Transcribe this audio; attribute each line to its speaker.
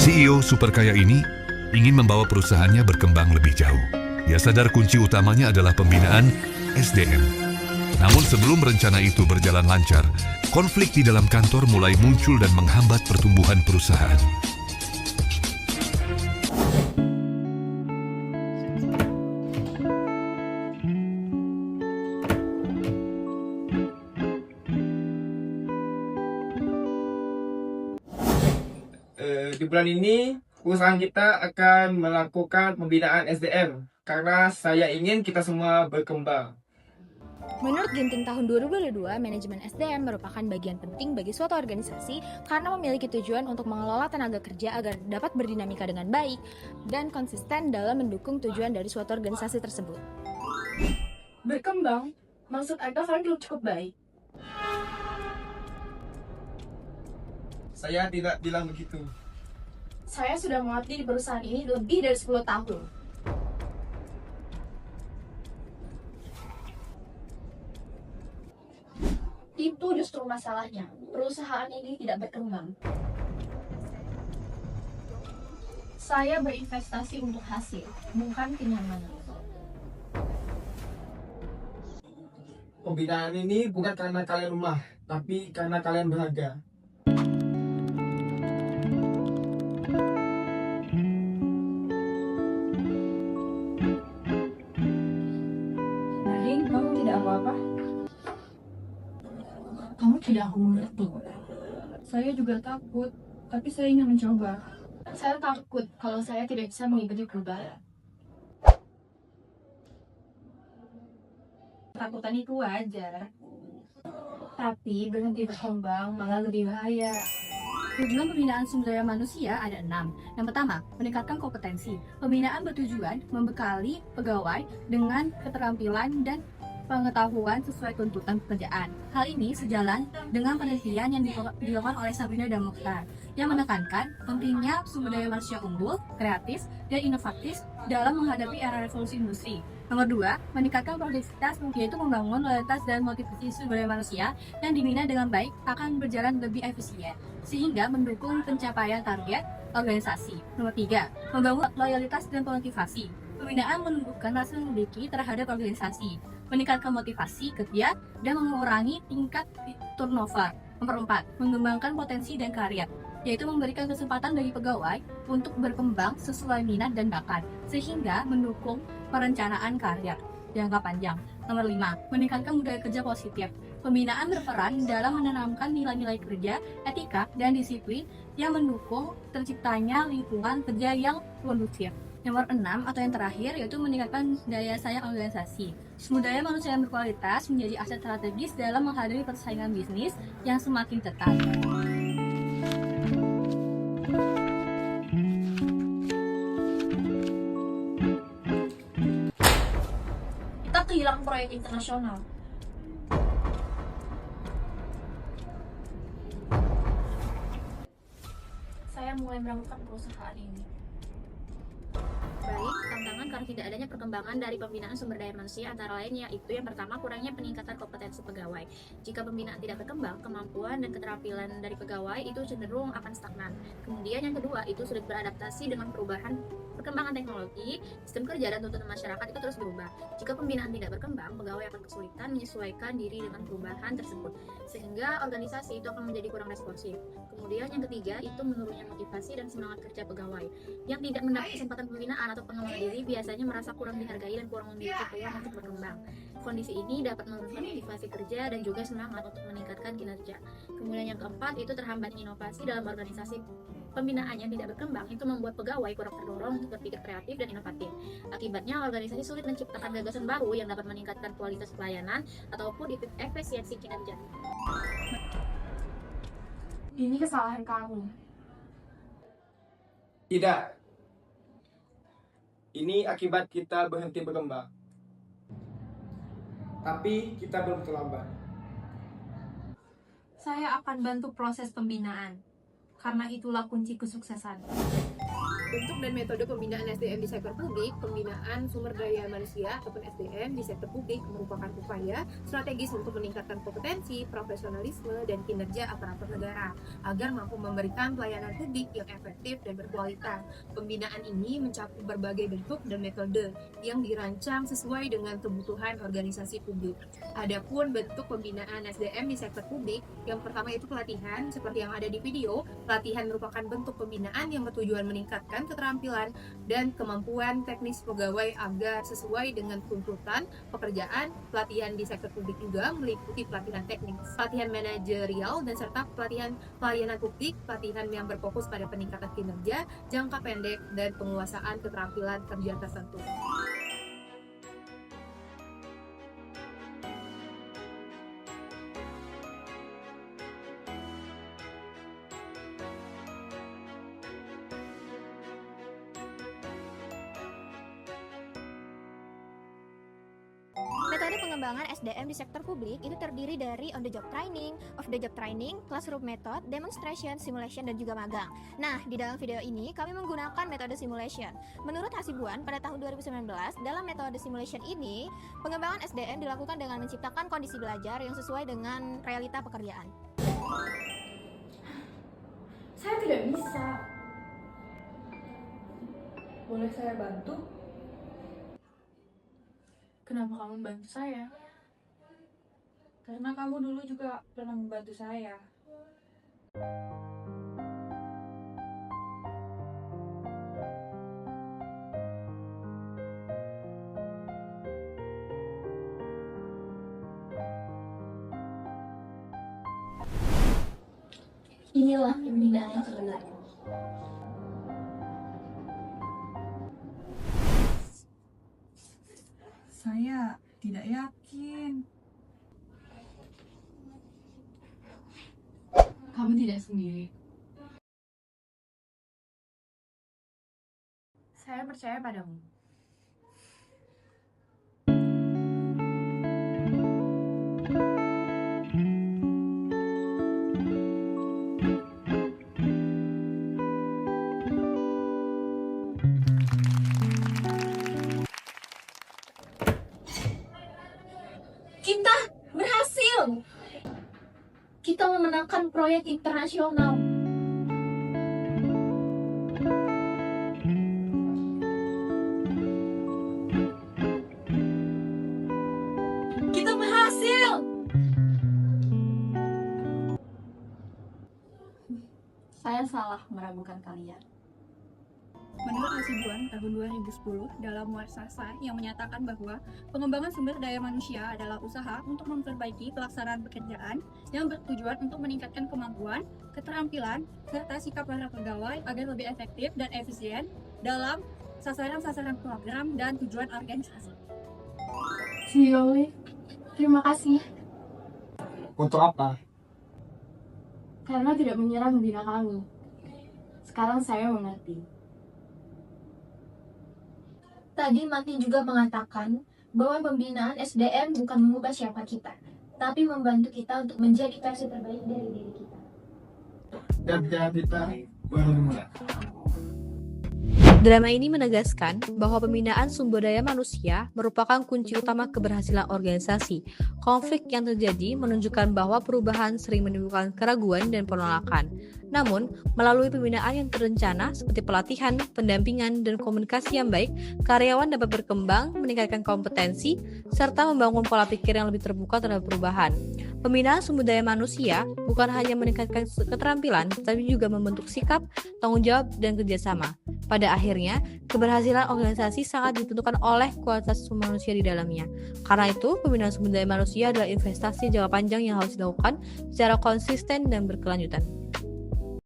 Speaker 1: CEO super kaya ini ingin membawa perusahaannya berkembang lebih jauh. Ia sadar kunci utamanya adalah pembinaan SDM. Namun sebelum rencana itu berjalan lancar, konflik di dalam kantor mulai muncul dan menghambat pertumbuhan perusahaan.
Speaker 2: Di bulan ini perusahaan kita akan melakukan pembinaan SDM karena saya ingin kita semua berkembang.
Speaker 3: Menurut Ginting tahun 2022, manajemen SDM merupakan bagian penting bagi suatu organisasi karena memiliki tujuan untuk mengelola tenaga kerja agar dapat berdinamika dengan baik dan konsisten dalam mendukung tujuan dari suatu organisasi tersebut.
Speaker 4: Berkembang? Maksud Anda kan belum cukup baik.
Speaker 2: Saya tidak bilang begitu.
Speaker 4: Saya sudah mengabdi di perusahaan ini lebih dari 10 tahun. Itu justru masalahnya. Perusahaan ini tidak berkembang. Saya berinvestasi untuk hasil, bukan kenyamanan.
Speaker 2: Pembinaan ini bukan karena kalian lemah, tapi karena kalian berharga.
Speaker 4: Nadine, kamu tidak apa-apa? Kamu tidak aku mengerti. Saya juga takut, tapi saya ingin mencoba. Saya takut kalau saya tidak bisa mengikuti perubahan. Ketakutan itu wajar. Tapi berhenti berkembang malah lebih bahaya.
Speaker 3: Tujuan pembinaan sumber daya manusia ada 6. Yang pertama, meningkatkan kompetensi. Pembinaan bertujuan membekali pegawai dengan keterampilan dan pengetahuan sesuai tuntutan pekerjaan. Hal ini sejalan dengan penelitian yang dilakukan oleh Sabrina dan Mokhtar yang menekankan pentingnya sumber daya manusia unggul, kreatif, dan inovatif dalam menghadapi era revolusi industri. Nomor 2, meningkatkan produktivitas, yaitu membangun loyalitas dan motivasi sumber daya manusia yang dibina dengan baik akan berjalan lebih efisien, sehingga mendukung pencapaian target organisasi. Nomor 3, membangun loyalitas dan motivasi. Pembinaan menumbuhkan rasa memiliki terhadap organisasi, meningkatkan motivasi kerja, dan mengurangi tingkat turnover. Nomor 4, mengembangkan potensi dan karir, yaitu memberikan kesempatan bagi pegawai untuk berkembang sesuai minat dan bakat, sehingga mendukung perencanaan karir jangka panjang. Nomor 5, meningkatkan budaya kerja positif. Pembinaan berperan dalam menanamkan nilai-nilai kerja, etika, dan disiplin yang mendukung terciptanya lingkungan kerja yang kondusif. Nomor 6 atau yang terakhir yaitu meningkatkan daya saing organisasi. Sumber daya manusia yang berkualitas menjadi aset strategis dalam menghadapi persaingan bisnis yang semakin ketat.
Speaker 4: Kita kehilangan proyek internasional. Saya mulai meragukan perusahaan ini.
Speaker 5: Baik, tantangan karena tidak adanya perkembangan dari pembinaan sumber daya manusia antara lain yaitu yang pertama kurangnya peningkatan kompetensi pegawai. Jika pembinaan tidak berkembang, kemampuan dan keterampilan dari pegawai itu cenderung akan stagnan. Kemudian yang kedua itu sulit beradaptasi dengan perubahan perkembangan teknologi, sistem kerja dan tuntutan masyarakat itu terus berubah. Jika pembinaan tidak berkembang, pegawai akan kesulitan menyesuaikan diri dengan perubahan tersebut, sehingga organisasi itu akan menjadi kurang responsif. Kemudian yang ketiga itu menurunnya motivasi dan semangat kerja pegawai. Yang tidak mendapat kesempatan pembinaan atau pengembangan diri biasanya merasa kurang dihargai dan kurang memiliki peluang untuk berkembang. Kondisi ini dapat menurunkan motivasi kerja dan juga semangat untuk meningkatkan kinerja. Kemudian yang keempat itu terhambatnya inovasi dalam organisasi. Pembinaan yang tidak berkembang itu membuat pegawai kurang terdorong untuk berpikir kreatif dan inovatif. Akibatnya organisasi sulit menciptakan gagasan baru yang dapat meningkatkan kualitas pelayanan ataupun efisiensi kinerja.
Speaker 4: Ini kesalahan kamu.
Speaker 2: Tidak. Ini akibat kita berhenti berkembang. Tapi kita belum terlambat.
Speaker 4: Saya akan bantu proses pembinaan, karena itulah kunci kesuksesan.
Speaker 6: Bentuk dan metode pembinaan SDM di sektor publik, pembinaan sumber daya manusia ataupun SDM di sektor publik merupakan upaya strategis untuk meningkatkan kompetensi, profesionalisme, dan kinerja aparatur negara agar mampu memberikan pelayanan publik yang efektif dan berkualitas. Pembinaan ini mencakup berbagai bentuk dan metode yang dirancang sesuai dengan kebutuhan organisasi publik. Adapun bentuk pembinaan SDM di sektor publik, yang pertama itu pelatihan, seperti yang ada di video. Pelatihan merupakan bentuk pembinaan yang bertujuan meningkatkan keterampilan dan kemampuan teknis pegawai agar sesuai dengan tuntutan pekerjaan. Pelatihan di sektor publik juga meliputi pelatihan teknis, pelatihan manajerial, dan serta pelatihan pelayanan publik, pelatihan yang berfokus pada peningkatan kinerja jangka pendek dan penguasaan keterampilan kerja tertentu.
Speaker 7: Metode pengembangan SDM di sektor publik itu terdiri dari on the job training, off the job training, classroom method, demonstration, simulation, dan juga magang. Nah, di dalam video ini kami menggunakan metode simulation. Menurut Hasibuan, pada tahun 2019, dalam metode simulation ini, pengembangan SDM dilakukan dengan menciptakan kondisi belajar yang sesuai dengan realita pekerjaan.
Speaker 4: Saya tidak bisa. Boleh saya bantu? Kenapa kamu bantu saya? Karena kamu dulu juga pernah membantu saya.
Speaker 3: Inilah pembinaan yang sebenarnya.
Speaker 8: Saya tidak yakin.
Speaker 4: Kamu tidak sendiri. Saya percaya padamu.
Speaker 3: Kita berhasil! Kita memenangkan proyek internasional. Kita berhasil! Saya salah meragukan kalian.
Speaker 9: Menurut Hasibuan tahun 2010 dalam muasasa yang menyatakan bahwa pengembangan sumber daya manusia adalah usaha untuk memperbaiki pelaksanaan pekerjaan yang bertujuan untuk meningkatkan kemampuan, keterampilan, serta sikap para pegawai agar lebih efektif dan efisien dalam sasaran-sasaran program dan tujuan organisasi.
Speaker 4: Sioli, terima kasih.
Speaker 2: Untuk apa?
Speaker 4: Karena tidak menyerah membina kami. Sekarang saya mengerti.
Speaker 3: Tadi Mati juga mengatakan bahwa pembinaan SDM bukan mengubah siapa kita, tapi membantu kita untuk menjadi versi terbaik dari diri kita.
Speaker 2: Dan kita baru mulai.
Speaker 10: Drama ini menegaskan bahwa pembinaan sumber daya manusia merupakan kunci utama keberhasilan organisasi. Konflik yang terjadi menunjukkan bahwa perubahan sering menimbulkan keraguan dan penolakan. Namun, melalui pembinaan yang terencana seperti pelatihan, pendampingan, dan komunikasi yang baik, karyawan dapat berkembang, meningkatkan kompetensi, serta membangun pola pikir yang lebih terbuka terhadap perubahan. Pembinaan sumber daya manusia bukan hanya meningkatkan keterampilan, tapi juga membentuk sikap, tanggung jawab, dan kerjasama. Pada akhirnya, keberhasilan organisasi sangat ditentukan oleh kualitas sumber manusia di dalamnya. Karena itu, pembinaan sumber daya manusia adalah investasi jangka panjang yang harus dilakukan secara konsisten dan berkelanjutan.